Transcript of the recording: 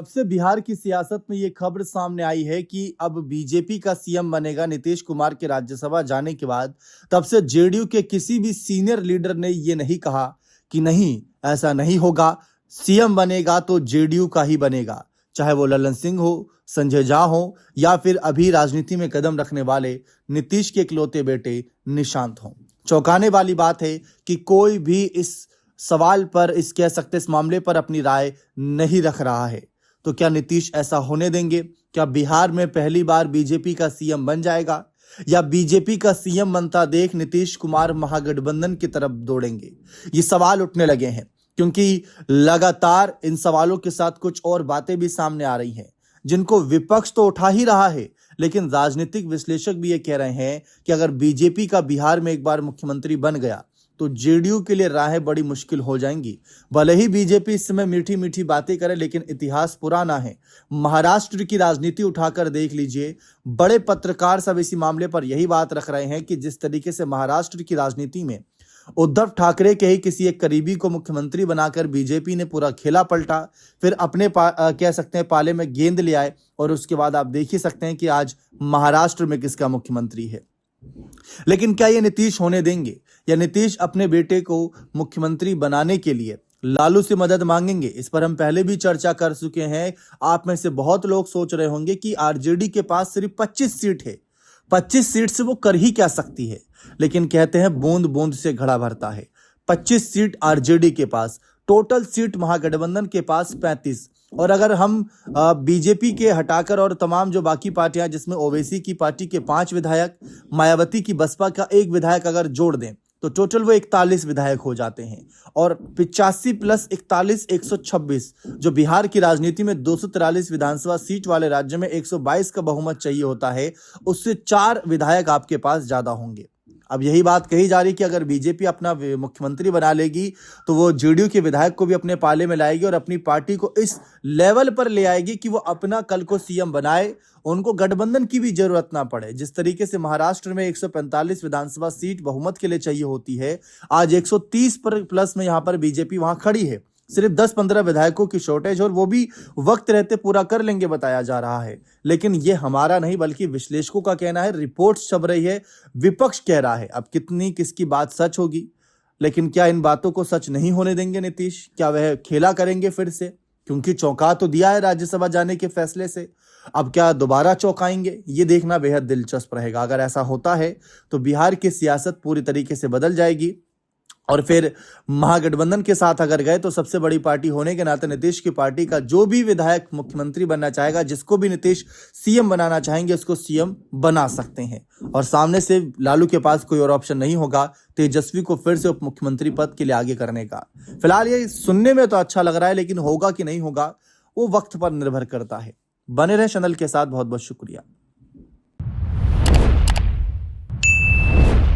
अब से बिहार की सियासत में ये खबर सामने आई है कि अब बीजेपी का सीएम बनेगा नीतीश कुमार के राज्यसभा जाने के बाद। तब से जेडीयू के किसी भी सीनियर लीडर ने ये नहीं कहा कि नहीं, ऐसा नहीं होगा, सीएम बनेगा तो जेडीयू का ही बनेगा, चाहे वो ललन सिंह हो, संजय झा हो या फिर अभी राजनीति में कदम रखने वाले नीतीश के इकलौते बेटे निशांत हों। चौंकाने वाली बात है कि कोई भी इस सवाल पर, इस कह सकते इस मामले पर अपनी राय नहीं रख रहा है। तो क्या नीतीश ऐसा होने देंगे? क्या बिहार में पहली बार बीजेपी का सीएम बन जाएगा, या बीजेपी का सीएम बनता देख नीतीश कुमार महागठबंधन की तरफ दौड़ेंगे? ये सवाल उठने लगे हैं क्योंकि लगातार इन सवालों के साथ कुछ और बातें भी सामने आ रही हैं, जिनको विपक्ष तो उठा ही रहा है, लेकिन राजनीतिक विश्लेषक भी ये कह रहे हैं कि अगर बीजेपी का बिहार में एक बार मुख्यमंत्री बन गया तो जेडीयू के लिए राहें बड़ी मुश्किल हो जाएंगी। भले ही बीजेपी इस समय मीठी मीठी बातें करे, लेकिन इतिहास पुराना है। महाराष्ट्र की राजनीति उठाकर देख लीजिए, बड़े पत्रकार सब इसी मामले पर यही बात रख रहे हैं कि जिस तरीके से महाराष्ट्र की राजनीति में उद्धव ठाकरे के ही किसी एक करीबी को मुख्यमंत्री बनाकर बीजेपी ने पूरा खेला पलटा, फिर अपने कह सकते हैं पाले में गेंद ले आए, और उसके बाद आप देख ही सकते हैं कि आज महाराष्ट्र में किसका मुख्यमंत्री है। लेकिन क्या ये नीतीश होने देंगे, या नीतीश अपने बेटे को मुख्यमंत्री बनाने के लिए लालू से मदद मांगेंगे? इस पर हम पहले भी चर्चा कर चुके हैं। आप में से बहुत लोग सोच रहे होंगे कि आरजेडी के पास सिर्फ 25 सीट है, 25 सीट से वो कर ही क्या सकती है। लेकिन कहते हैं बूंद बूंद से घड़ा भरता है। 25 सीट आरजेडी के पास, टोटल सीट महागठबंधन के पास 35। और अगर हम बीजेपी के हटाकर और तमाम जो बाकी पार्टियां, जिसमें ओवैसी की पार्टी के 5 विधायक, मायावती की बसपा का 1 विधायक अगर जोड़ दें तो टोटल वो 41 विधायक हो जाते हैं। और 85 + 41 126, जो बिहार की राजनीति में 243 विधानसभा सीट वाले राज्य में 122 का बहुमत चाहिए होता है, उससे 4 विधायक आपके पास ज्यादा होंगे। अब यही बात कही जा रही कि अगर बीजेपी अपना मुख्यमंत्री बना लेगी तो वो जेडीयू के विधायक को भी अपने पाले में लाएगी और अपनी पार्टी को इस लेवल पर ले आएगी कि वो अपना कल को सीएम बनाए, उनको गठबंधन की भी जरूरत ना पड़े। जिस तरीके से महाराष्ट्र में 145 विधानसभा सीट बहुमत के लिए चाहिए होती है, आज 130 प्लस में यहां पर बीजेपी वहां खड़ी है। सिर्फ 10-15 विधायकों की शॉर्टेज, और वो भी वक्त रहते पूरा कर लेंगे बताया जा रहा है। लेकिन ये हमारा नहीं बल्कि विश्लेषकों का कहना है, रिपोर्ट्स छप रही है, विपक्ष कह रहा है। अब कितनी किसकी बात सच होगी, लेकिन क्या इन बातों को सच नहीं होने देंगे नीतीश? क्या वह खेला करेंगे फिर से? क्योंकि चौंका तो दिया है राज्यसभा जाने के फैसले से, अब क्या दोबारा चौंकाएंगे? ये देखना बेहद दिलचस्प रहेगा। अगर ऐसा होता है तो बिहार की सियासत पूरी तरीके से बदल जाएगी, और फिर महागठबंधन के साथ अगर गए तो सबसे बड़ी पार्टी होने के नाते नीतीश की पार्टी का जो भी विधायक मुख्यमंत्री बनना चाहेगा, जिसको भी नीतीश सीएम बनाना चाहेंगे, उसको सीएम बना सकते हैं। और सामने से लालू के पास कोई और ऑप्शन नहीं होगा तेजस्वी को फिर से उप मुख्यमंत्री पद के लिए आगे करने का। फिलहाल ये सुनने में तो अच्छा लग रहा है, लेकिन होगा कि नहीं होगा वो वक्त पर निर्भर करता है। बने रहे चैनल के साथ। बहुत बहुत शुक्रिया।